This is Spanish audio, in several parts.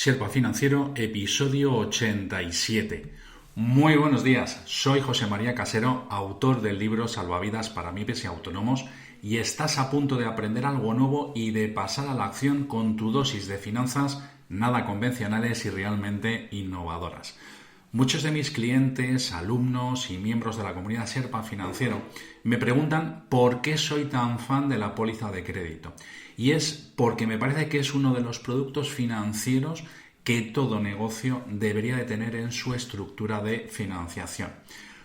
Sherpa Financiero, episodio 87. Muy buenos días, soy José María Casero, autor del libro Salvavidas para MIPYMES y autónomos, y estás a punto de aprender algo nuevo y de pasar a la acción con tu dosis de finanzas nada convencionales y realmente innovadoras. Muchos de mis clientes, alumnos y miembros de la comunidad Sherpa Financiero me preguntan por qué soy tan fan de la póliza de crédito. Y es porque me parece que es uno de los productos financieros que todo negocio debería de tener en su estructura de financiación.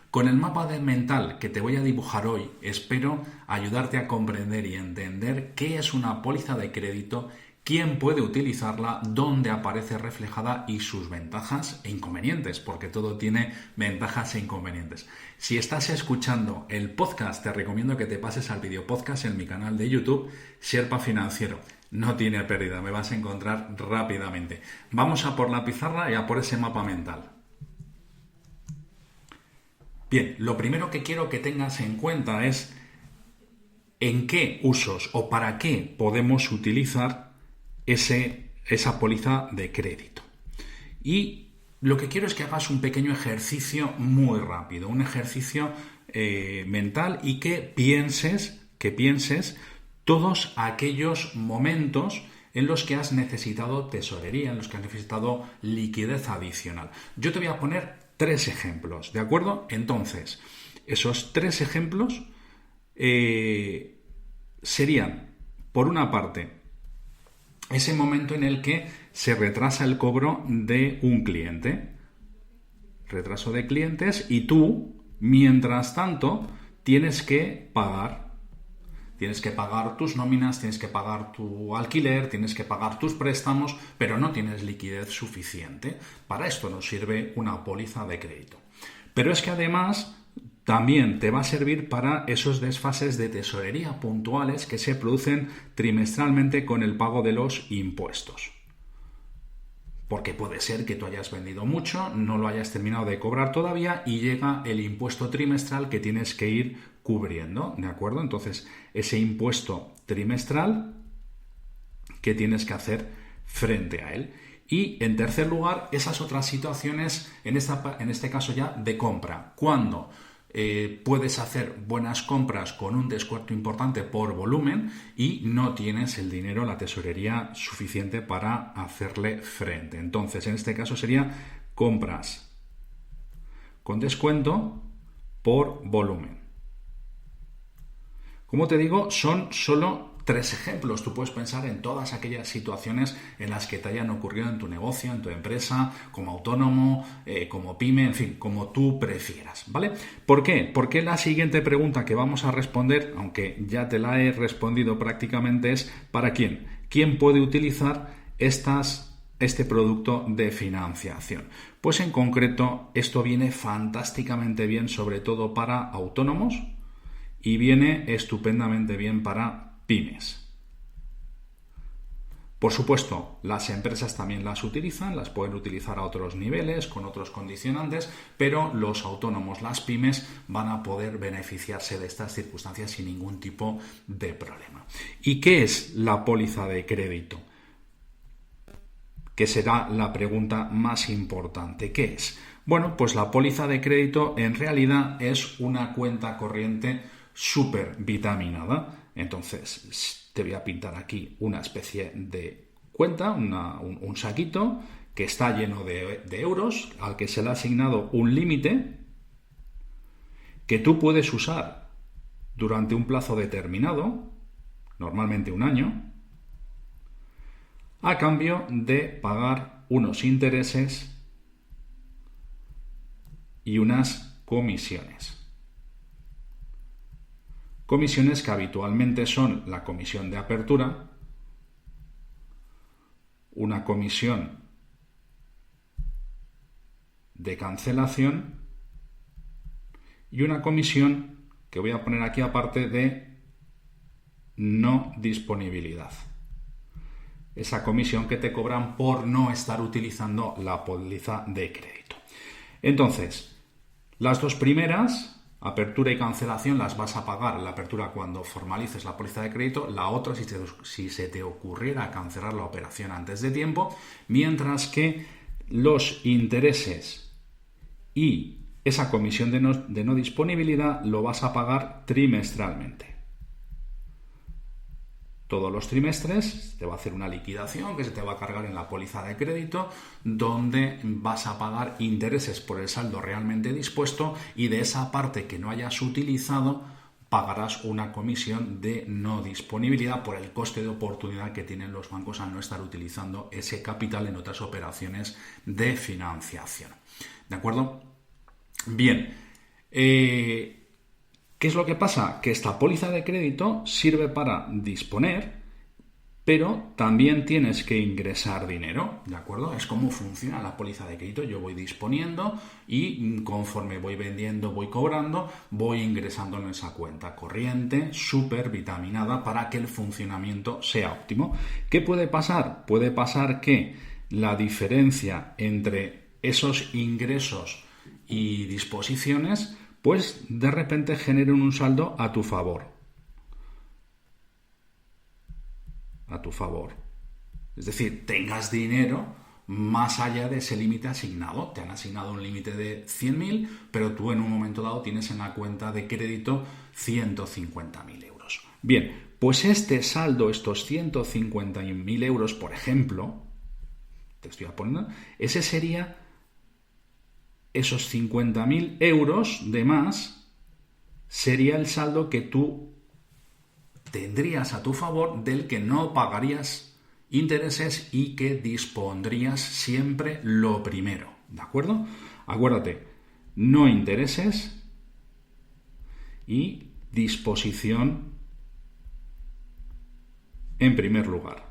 Con el mapa mental que te voy a dibujar hoy, espero ayudarte a comprender y entender qué es una póliza de crédito, quién puede utilizarla, dónde aparece reflejada y sus ventajas e inconvenientes, porque todo tiene ventajas e inconvenientes. Si estás escuchando el podcast, te recomiendo que te pases al video podcast en mi canal de YouTube, Sherpa Financiero. No tiene pérdida, me vas a encontrar rápidamente. Vamos a por la pizarra y a por ese mapa mental. Bien, lo primero que quiero que tengas en cuenta es en qué usos o para qué podemos utilizar esa póliza de crédito. Y lo que quiero es que hagas un pequeño ejercicio muy rápido, un ejercicio mental y que pienses todos aquellos momentos en los que has necesitado tesorería, en los que has necesitado liquidez adicional. Yo te voy a poner 3 ejemplos, ¿de acuerdo? Entonces, esos 3 ejemplos serían, por una parte, ese momento en el que se retrasa el cobro de un cliente, retraso de clientes, y tú, mientras tanto, tienes que pagar tus nóminas, tienes que pagar tu alquiler, tienes que pagar tus préstamos, pero no tienes liquidez suficiente. Para esto nos sirve una póliza de crédito. Pero es que además también te va a servir para esos desfases de tesorería puntuales que se producen trimestralmente con el pago de los impuestos. Porque puede ser que tú hayas vendido mucho, no lo hayas terminado de cobrar todavía y llega el impuesto trimestral que tienes que ir cubriendo, ¿de acuerdo? Entonces, ese impuesto trimestral, ¿qué tienes que hacer frente a él? Y, en tercer lugar, esas otras situaciones, en este caso ya de compra. ¿Cuándo? Puedes hacer buenas compras con un descuento importante por volumen y no tienes el dinero, la tesorería suficiente para hacerle frente. Entonces, en este caso sería compras con descuento por volumen. Como te digo, son solo 3 ejemplos. Tú puedes pensar en todas aquellas situaciones en las que te hayan ocurrido en tu negocio, en tu empresa, como autónomo, como pyme, en fin, como tú prefieras, ¿vale? ¿Por qué? Porque la siguiente pregunta que vamos a responder, aunque ya te la he respondido prácticamente, es ¿para quién? ¿Quién puede utilizar este producto de financiación? Pues en concreto, esto viene fantásticamente bien, sobre todo para autónomos, y viene estupendamente bien para pymes. Por supuesto, las empresas también las utilizan, las pueden utilizar a otros niveles, con otros condicionantes, pero los autónomos, las pymes, van a poder beneficiarse de estas circunstancias sin ningún tipo de problema. ¿Y qué es la póliza de crédito? Que será la pregunta más importante. ¿Qué es? Bueno, pues la póliza de crédito en realidad es una cuenta corriente súper vitaminada. Entonces, te voy a pintar aquí una especie de cuenta, un saquito que está lleno de euros, al que se le ha asignado un límite que tú puedes usar durante un plazo determinado, normalmente un año, a cambio de pagar unos intereses y unas comisiones. Comisiones que habitualmente son la comisión de apertura, una comisión de cancelación y una comisión que voy a poner aquí aparte de no disponibilidad. Esa comisión que te cobran por no estar utilizando la póliza de crédito. Entonces, las dos primeras apertura y cancelación las vas a pagar. La apertura cuando formalices la póliza de crédito, la otra si se te ocurriera cancelar la operación antes de tiempo, mientras que los intereses y esa comisión de no disponibilidad lo vas a pagar trimestralmente. Todos los trimestres te va a hacer una liquidación que se te va a cargar en la póliza de crédito, donde vas a pagar intereses por el saldo realmente dispuesto, y de esa parte que no hayas utilizado pagarás una comisión de no disponibilidad por el coste de oportunidad que tienen los bancos al no estar utilizando ese capital en otras operaciones de financiación. ¿De acuerdo? Bien. ¿Qué es lo que pasa? Que esta póliza de crédito sirve para disponer, pero también tienes que ingresar dinero, ¿de acuerdo? Es como funciona la póliza de crédito. Yo voy disponiendo y conforme voy vendiendo, voy cobrando, voy ingresando en esa cuenta corriente súper vitaminada para que el funcionamiento sea óptimo. ¿Qué puede pasar? Puede pasar que la diferencia entre esos ingresos y disposiciones pues de repente generen un saldo a tu favor. A tu favor. Es decir, tengas dinero más allá de ese límite asignado. Te han asignado un límite de 100.000, pero tú en un momento dado tienes en la cuenta de crédito 150.000 euros. Bien, pues este saldo, estos 150.000 euros, por ejemplo, te estoy poniendo, ese sería esos 50.000 euros de más, sería el saldo que tú tendrías a tu favor, del que no pagarías intereses y que dispondrías siempre lo primero, ¿de acuerdo? Acuérdate, no intereses y disposición en primer lugar.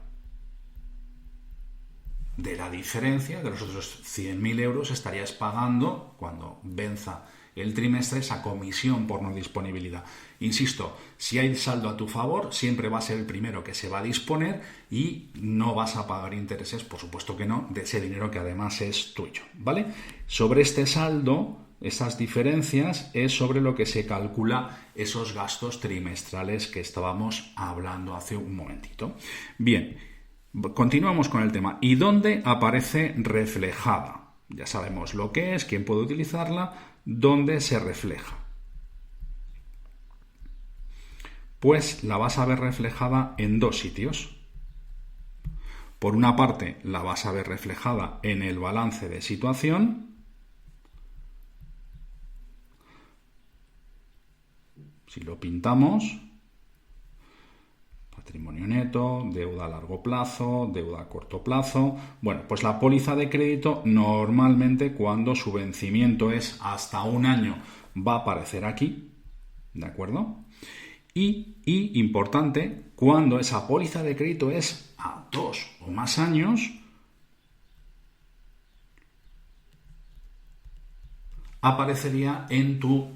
De la diferencia de los otros 100.000 euros estarías pagando, cuando venza el trimestre, esa comisión por no disponibilidad. Insisto, si hay saldo a tu favor, siempre va a ser el primero que se va a disponer y no vas a pagar intereses, por supuesto que no, de ese dinero que además es tuyo, ¿vale? Sobre este saldo, esas diferencias, es sobre lo que se calcula esos gastos trimestrales que estábamos hablando hace un momentito. Bien. Continuamos con el tema. ¿Y dónde aparece reflejada? Ya sabemos lo que es, quién puede utilizarla, dónde se refleja. Pues la vas a ver reflejada en dos sitios. Por una parte, la vas a ver reflejada en el balance de situación. Si lo pintamos, patrimonio neto, deuda a largo plazo, deuda a corto plazo. Bueno, pues la póliza de crédito normalmente, cuando su vencimiento es hasta un año, va a aparecer aquí, ¿de acuerdo? Y importante, cuando esa póliza de crédito es a 2 o más años, aparecería en tu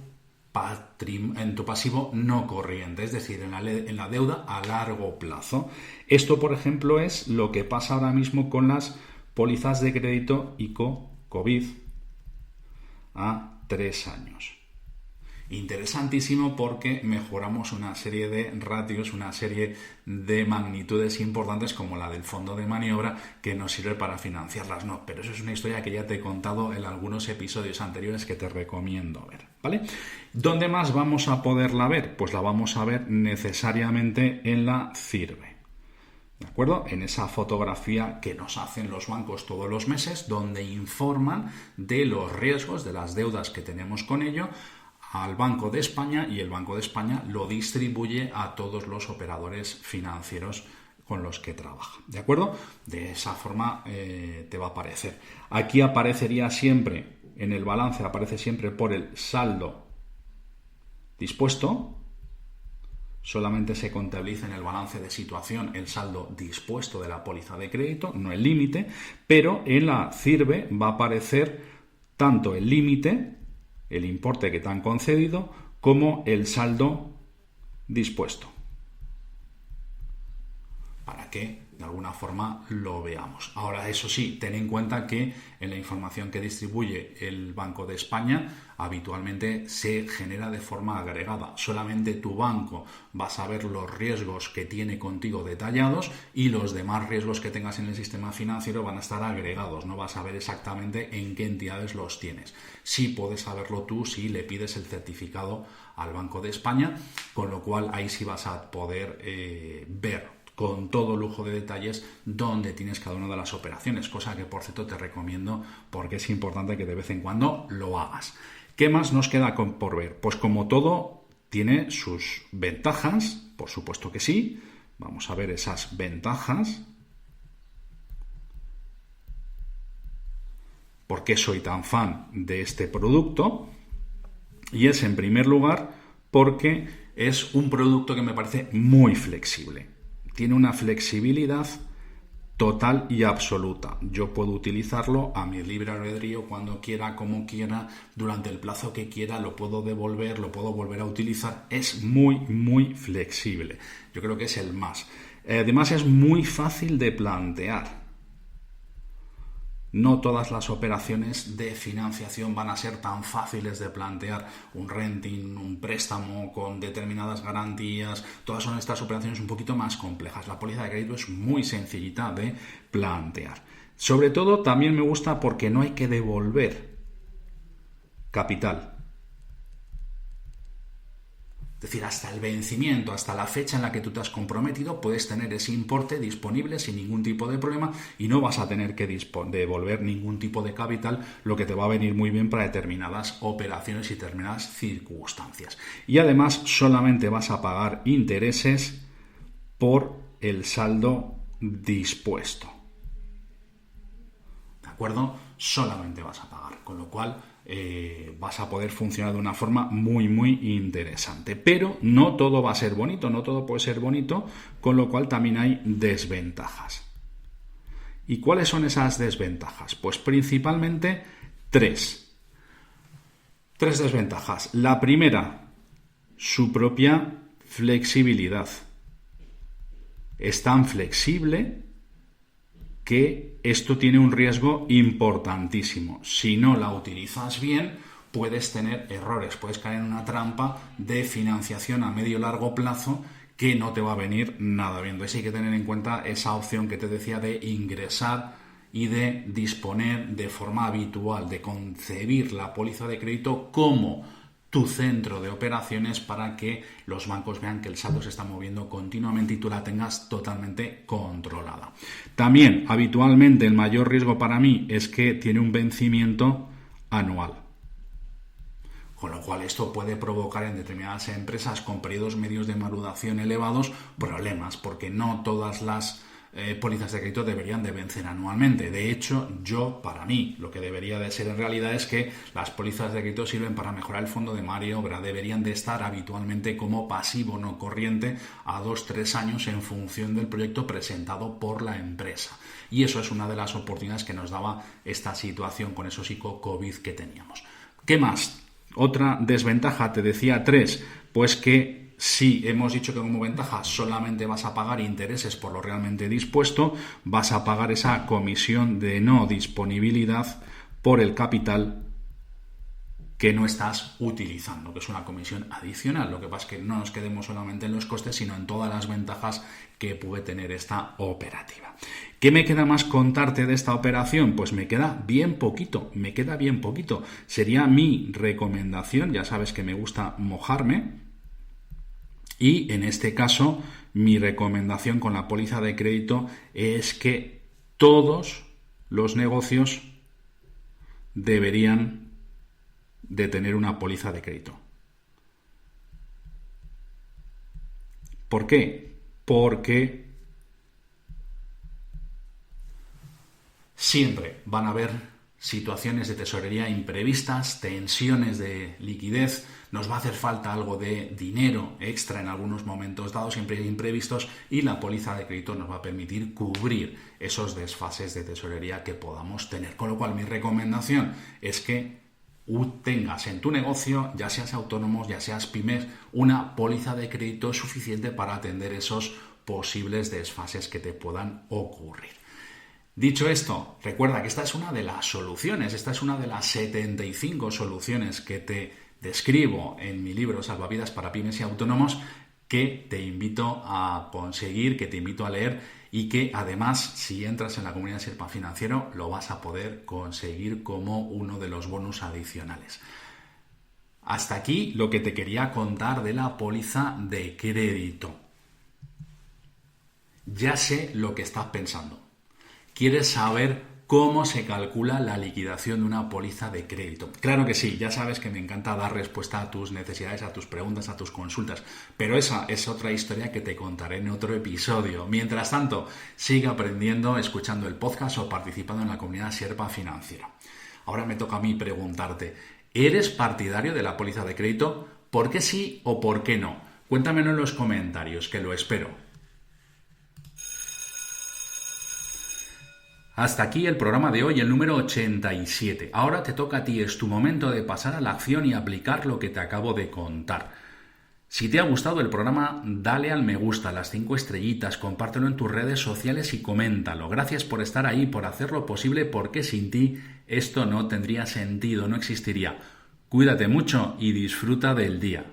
pasivo no corriente, es decir, en la deuda a largo plazo. Esto, por ejemplo, es lo que pasa ahora mismo con las pólizas de crédito ICO COVID a 3 años. Interesantísimo, porque mejoramos una serie de ratios, una serie de magnitudes importantes, como la del fondo de maniobra, que nos sirve para financiarlas. No, pero eso es una historia que ya te he contado en algunos episodios anteriores que te recomiendo ver, ¿vale? ¿Dónde más vamos a poderla ver? Pues la vamos a ver necesariamente en la CIRBE, ¿de acuerdo? En esa fotografía que nos hacen los bancos todos los meses, donde informan de los riesgos, de las deudas que tenemos con ello, al Banco de España, y el Banco de España lo distribuye a todos los operadores financieros con los que trabaja, ¿de acuerdo? De esa forma te va a aparecer. Aquí aparecería siempre, en el balance aparece siempre por el saldo dispuesto. Solamente se contabiliza en el balance de situación el saldo dispuesto de la póliza de crédito, no el límite, pero en la CIRBE va a aparecer tanto el límite, el importe que te han concedido, como el saldo dispuesto. para que de alguna forma lo veamos. Ahora, eso sí, ten en cuenta que en la información que distribuye el Banco de España habitualmente se genera de forma agregada. Solamente tu banco va a saber los riesgos que tiene contigo detallados y los demás riesgos que tengas en el sistema financiero van a estar agregados. No vas a saber exactamente en qué entidades los tienes. Sí puedes saberlo tú si le pides el certificado al Banco de España, con lo cual ahí sí vas a poder ver con todo lujo de detalles dónde tienes cada una de las operaciones, cosa que por cierto te recomiendo porque es importante que de vez en cuando lo hagas. ¿Qué más nos queda por ver? Pues como todo tiene sus ventajas, por supuesto que sí. Vamos a ver esas ventajas. ¿Por qué soy tan fan de este producto? Y es en primer lugar porque es un producto que me parece muy flexible. Tiene una flexibilidad total y absoluta. Yo puedo utilizarlo a mi libre albedrío cuando quiera, como quiera, durante el plazo que quiera, lo puedo devolver, lo puedo volver a utilizar. Es muy, muy flexible. Yo creo que es el más. Además es muy fácil de plantear. No todas las operaciones de financiación van a ser tan fáciles de plantear. Un renting, un préstamo con determinadas garantías, todas son estas operaciones un poquito más complejas. La póliza de crédito es muy sencillita de plantear. Sobre todo también me gusta porque no hay que devolver capital. Es decir, hasta el vencimiento, hasta la fecha en la que tú te has comprometido, puedes tener ese importe disponible sin ningún tipo de problema y no vas a tener que devolver ningún tipo de capital, lo que te va a venir muy bien para determinadas operaciones y determinadas circunstancias. Y además solamente vas a pagar intereses por el saldo dispuesto. ¿De acuerdo? Solamente vas a pagar, con lo cual vas a poder funcionar de una forma muy, muy interesante. Pero no todo va a ser bonito, no todo puede ser bonito, con lo cual también hay desventajas. ¿Y cuáles son esas desventajas? Pues principalmente tres. Tres desventajas. La primera, su propia flexibilidad. Es tan flexible que esto tiene un riesgo importantísimo. Si no la utilizas bien, puedes tener errores, puedes caer en una trampa de financiación a medio y largo plazo que no te va a venir nada bien. Entonces hay que tener en cuenta esa opción que te decía de ingresar y de disponer de forma habitual, de concebir la póliza de crédito como tu centro de operaciones para que los bancos vean que el saldo se está moviendo continuamente y tú la tengas totalmente controlada. También, habitualmente, el mayor riesgo para mí es que tiene un vencimiento anual. Con lo cual esto puede provocar en determinadas empresas con periodos medios de maduración elevados problemas, porque no todas las pólizas de crédito deberían de vencer anualmente. De hecho, para mí, lo que debería de ser en realidad es que las pólizas de crédito sirven para mejorar el fondo de maniobra, deberían de estar habitualmente como pasivo no corriente a 2-3 años en función del proyecto presentado por la empresa. Y eso es una de las oportunidades que nos daba esta situación con esos COVID que teníamos. ¿Qué más? Otra desventaja, te decía 3, pues que si hemos dicho que como ventaja solamente vas a pagar intereses por lo realmente dispuesto, vas a pagar esa comisión de no disponibilidad por el capital que no estás utilizando, que es una comisión adicional. Lo que pasa es que no nos quedemos solamente en los costes, sino en todas las ventajas que puede tener esta operativa. ¿Qué me queda más contarte de esta operación? Pues me queda bien poquito. Sería mi recomendación, ya sabes que me gusta mojarme. Y en este caso, mi recomendación con la póliza de crédito es que todos los negocios deberían de tener una póliza de crédito. ¿Por qué? Porque siempre van a haber situaciones de tesorería imprevistas, tensiones de liquidez, nos va a hacer falta algo de dinero extra en algunos momentos dados, siempre imprevistos, y la póliza de crédito nos va a permitir cubrir esos desfases de tesorería que podamos tener. Con lo cual, mi recomendación es que tengas en tu negocio, ya seas autónomos, ya seas pymes, una póliza de crédito suficiente para atender esos posibles desfases que te puedan ocurrir. Dicho esto, recuerda que esta es una de las soluciones, esta es una de las 75 soluciones que te describo en mi libro Salvavidas para Pymes y Autónomos, que te invito a conseguir, que te invito a leer y que además, si entras en la comunidad Sherpa Financiero, lo vas a poder conseguir como uno de los bonus adicionales. Hasta aquí lo que te quería contar de la póliza de crédito. Ya sé lo que estás pensando. ¿Quieres saber cómo se calcula la liquidación de una póliza de crédito? Claro que sí, ya sabes que me encanta dar respuesta a tus necesidades, a tus preguntas, a tus consultas, pero esa es otra historia que te contaré en otro episodio. Mientras tanto, sigue aprendiendo, escuchando el podcast o participando en la comunidad Sherpa Financiera. Ahora me toca a mí preguntarte, ¿eres partidario de la póliza de crédito? ¿Por qué sí o por qué no? Cuéntamelo en los comentarios, que lo espero. Hasta aquí el programa de hoy, el número 87. Ahora te toca a ti, es tu momento de pasar a la acción y aplicar lo que te acabo de contar. Si te ha gustado el programa, dale al me gusta, las 5 estrellitas, compártelo en tus redes sociales y coméntalo. Gracias por estar ahí, por hacerlo posible, porque sin ti esto no tendría sentido, no existiría. Cuídate mucho y disfruta del día.